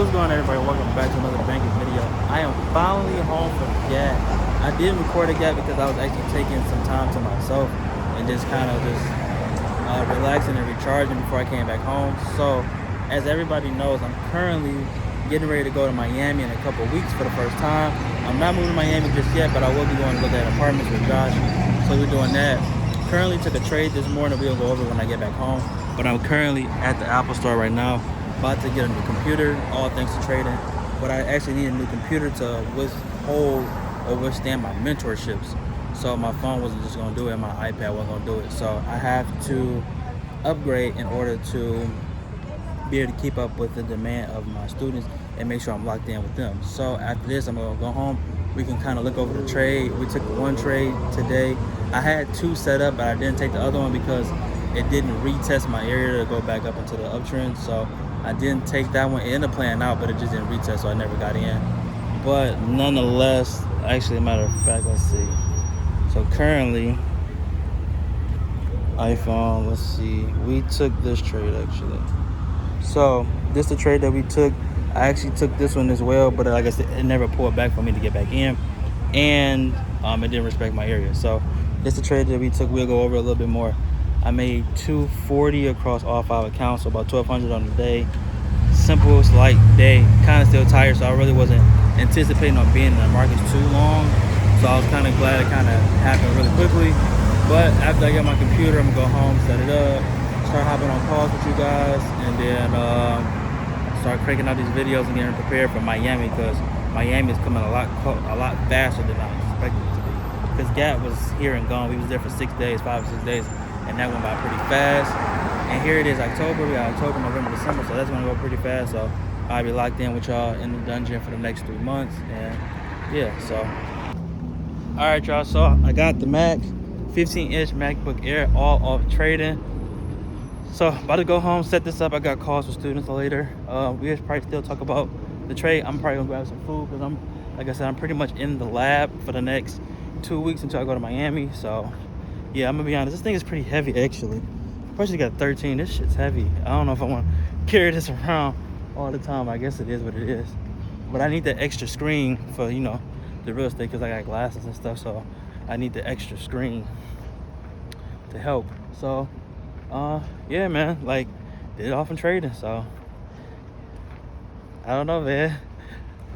What's going on, everybody? Welcome back to another banking video. I am finally home from Gap. I did record a Gap because I was actually taking some time to myself and just kind of relaxing and recharging before I came back home. So as everybody knows, I'm currently getting ready to go to Miami in a couple of weeks for the first time. I'm not moving to Miami just yet, but I will be going to look at apartments with Josh. So we're doing that. Currently took a trade this morning. We'll go over when I get back home. But I'm currently at the Apple store right now, about to get a new computer, all thanks to trading. But I actually need a new computer to withhold or withstand my mentorships. So my phone wasn't just gonna do it, my iPad wasn't gonna do it. So I have to upgrade in order to be able to keep up with the demand of my students and make sure I'm locked in with them. So after this, I'm gonna go home. We can kind of look over the trade. We took one trade today. I had two set up, but I didn't take the other one because it didn't retest my area to go back up into the uptrend. So I didn't take that one. It ended up playing out, but it just didn't retest, so I never got in. But nonetheless, actually, a matter of fact, let's see. So currently, iPhone, let's see. We took this trade actually. So this is the trade that we took. I actually took this one as well, but like I said, it never pulled back for me to get back in, and it didn't respect my area. So this is the trade that we took. We'll go over a little bit more. I made $240 across all 5 accounts, so about $1,200 on the day. Simple, slight day. Kind of still tired, so I really wasn't anticipating on being in the markets too long. So I was kind of glad it kind of happened really quickly. But after I get my computer, I'm gonna go home, set it up, start hopping on calls with you guys, and then start cranking out these videos and getting prepared for Miami, because Miami is coming a lot faster than I expected it to be. Because Gap was here and gone. We was there for 6 days, 5 or 6 days, and that went by pretty fast. And here it is, October. We got October, November, December, so that's gonna go pretty fast. So I'll be locked in with y'all in the dungeon for the next 3 months, and yeah. So all right, y'all. So I got the Mac 15-inch MacBook Air, all off trading. So about to go home, set this up. I got calls with students later. We'll probably still talk about the trade. I'm probably gonna grab some food because like I said, I'm pretty much in the lab for the next 2 weeks until I go to Miami. So yeah, I'm gonna be honest, this thing is pretty heavy actually. First, you got 13. This shit's heavy. I don't know if I want to carry this around all the time. I guess it is what it is. But I need the extra screen for, you know, the real estate, because I got glasses and stuff. So I need the extra screen to help. So yeah, man, like, did it off in trading. So I don't know, man.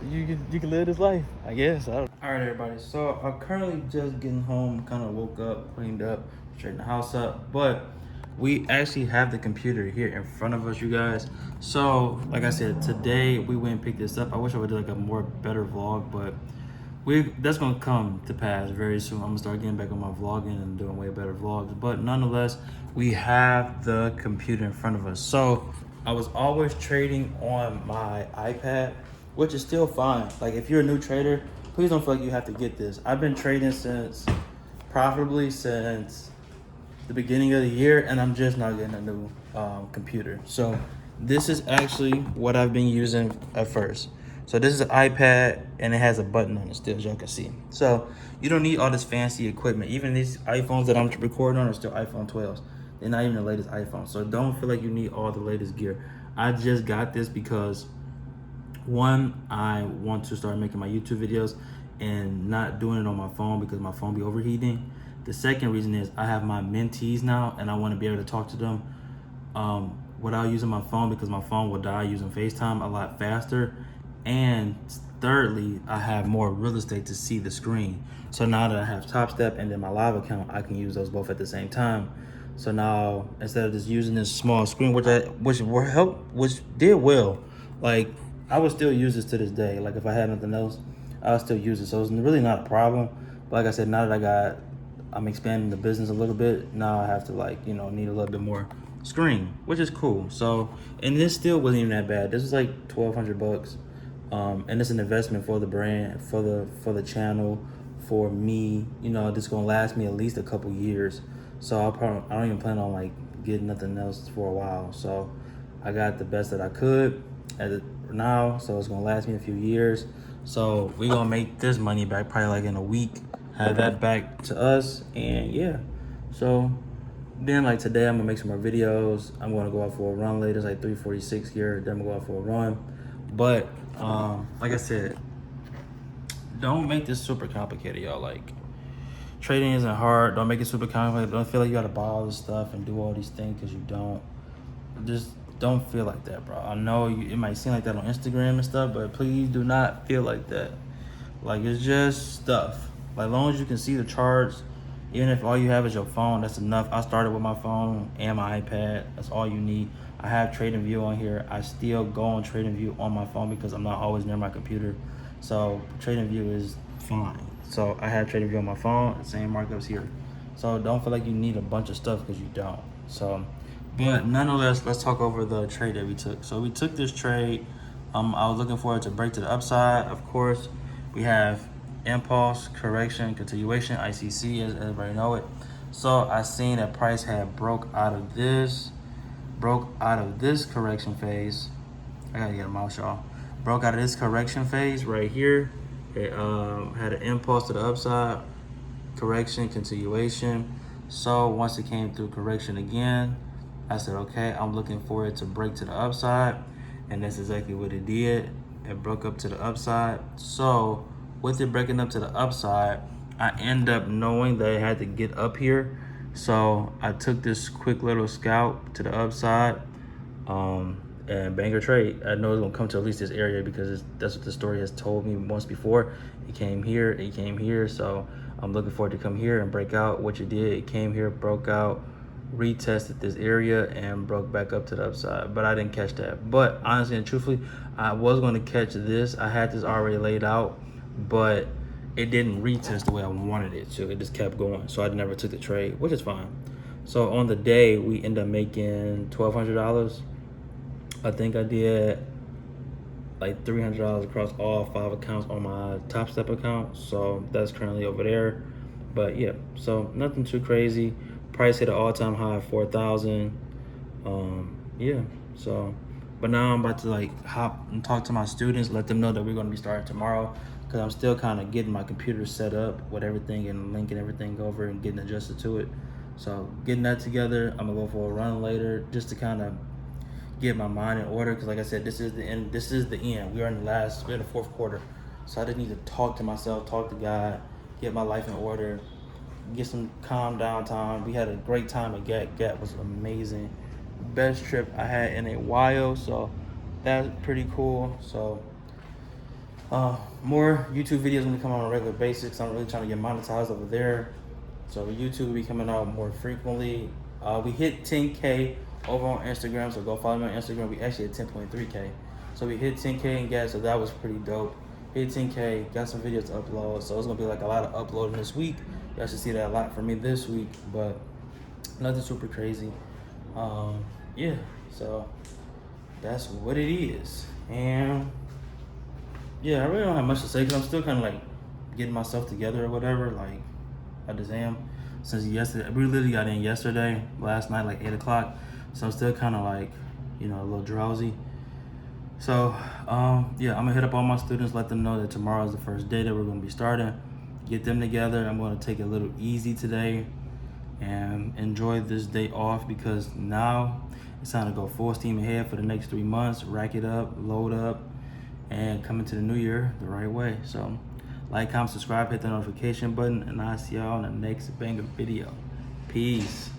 You can live this life, I guess. All right, everybody. So I'm currently just getting home, kind of woke up, cleaned up, straightened the house up, but we actually have the computer here in front of us, you guys. So like I said, today we went and picked this up. I wish I would do like a better vlog, but that's gonna come to pass very soon. I'm gonna start getting back on my vlogging and doing way better vlogs. But nonetheless, we have the computer in front of us. So I was always trading on my iPad, which is still fine. Like, if you're a new trader, please don't feel like you have to get this. I've been trading profitably since the beginning of the year, and I'm just not getting a new computer. So this is actually what I've been using at first. So this is an iPad, and it has a button on it still, as y'all can see. So you don't need all this fancy equipment. Even these iPhones that I'm recording on are still iPhone 12s. They're not even the latest iPhone. So don't feel like you need all the latest gear. I just got this because, one, I want to start making my YouTube videos and not doing it on my phone because my phone be overheating. The second reason is I have my mentees now, and I want to be able to talk to them without using my phone, because my phone will die using FaceTime a lot faster. And thirdly, I have more real estate to see the screen. So now that I have Top Step and then my live account, I can use those both at the same time. So now, instead of just using this small screen, which did well, like, I would still use this to this day. Like, if I had nothing else, I would still use it. So it's really not a problem. But like I said, now that I'm expanding the business a little bit, now I have to, like, you know, need a little bit more screen, which is cool. So, and this still wasn't even that bad. This was like $1,200. And it's an investment for the brand, for the channel, for me. You know, this is gonna last me at least a couple years. So I don't even plan on like getting nothing else for a while. So I got the best that I could now. So it's gonna last me a few years. So we're gonna make this money back probably like in a week, have that back to us, and yeah. So then, like, today I'm gonna make some more videos. I'm gonna go out for a run later. It's like 3:46 here. Then I'm gonna go out for a run. But like I said, don't make this super complicated, y'all. Like, trading isn't hard. Don't make it super complicated. Don't feel like you gotta buy all this stuff and do all these things because you don't. Just don't feel like that, bro. I know it might seem like that on Instagram and stuff, but please do not feel like that. Like, it's just stuff. Like, as long as you can see the charts, even if all you have is your phone, that's enough. I started with my phone and my iPad. That's all you need. I have TradingView on here. I still go on TradingView on my phone because I'm not always near my computer. So TradingView is fine. So I have TradingView on my phone, same markups here. So don't feel like you need a bunch of stuff because you don't. So, but nonetheless, let's talk over the trade that we took. So we took this trade. I was looking for it to break to the upside. Of course, we have impulse, correction, continuation, ICC, as everybody know it. So I seen that price had broke out of this correction phase. I gotta get a mouse, y'all. Broke out of this correction phase right here. It had an impulse to the upside, correction, continuation. So once it came through correction again, I said, okay, I'm looking for it to break to the upside. And that's exactly what it did. It broke up to the upside. So with it breaking up to the upside, I end up knowing that it had to get up here. So I took this quick little scalp to the upside and banger trade. I know it's gonna come to at least this area because that's what the story has told me once before. It came here, so I'm looking for it to come here and break out, which it did. It came here, broke out, retested this area and broke back up to the upside, but I didn't catch that. But honestly and truthfully, I was going to catch this. I had this already laid out, but it didn't retest the way I wanted it to. It just kept going, so I never took the trade, which is fine. So on the day, we end up making $1,200. I think I did like $300 across all 5 accounts on my Top Step account, so that's currently over there. But yeah, so nothing too crazy. Price hit an all-time high of 4,000. Yeah, so, but now I'm about to like hop and talk to my students, let them know that we're gonna be starting tomorrow, because I'm still kind of getting my computer set up with everything and linking everything over and getting adjusted to it. So getting that together, I'm gonna go for a run later just to kind of get my mind in order, because like I said, this is the end. We're in the fourth quarter. So I just need to talk to myself, talk to God, get my life in order, get some calm down time. We had a great time at Gap. Gap was amazing. Best trip I had in a while, so that's pretty cool. So more YouTube videos gonna come on a regular basis. I'm really trying to get monetized over there. So YouTube will be coming out more frequently. We hit 10K over on Instagram, so go follow me on Instagram. We actually hit 10.3K. So we hit 10K and gas, so that was pretty dope. Hit 10K, got some videos to upload, so it's gonna be like a lot of uploading this week. Y'all should see that a lot from me this week, but nothing super crazy. Yeah, so that's what it is. And yeah, I really don't have much to say because I'm still kind of like getting myself together or whatever. Like, I just am. Since yesterday, we literally got in last night, like 8 o'clock. So I'm still kind of like, a little drowsy. So, yeah, I'm gonna hit up all my students, let them know that tomorrow is the first day that we're gonna be starting. Get them together. I'm gonna take it a little easy today and enjoy this day off, because now it's time to go full steam ahead for the next 3 months, rack it up, load up, and come into the new year the right way. So like, comment, subscribe, hit the notification button, and I'll see y'all in the next banger video. Peace.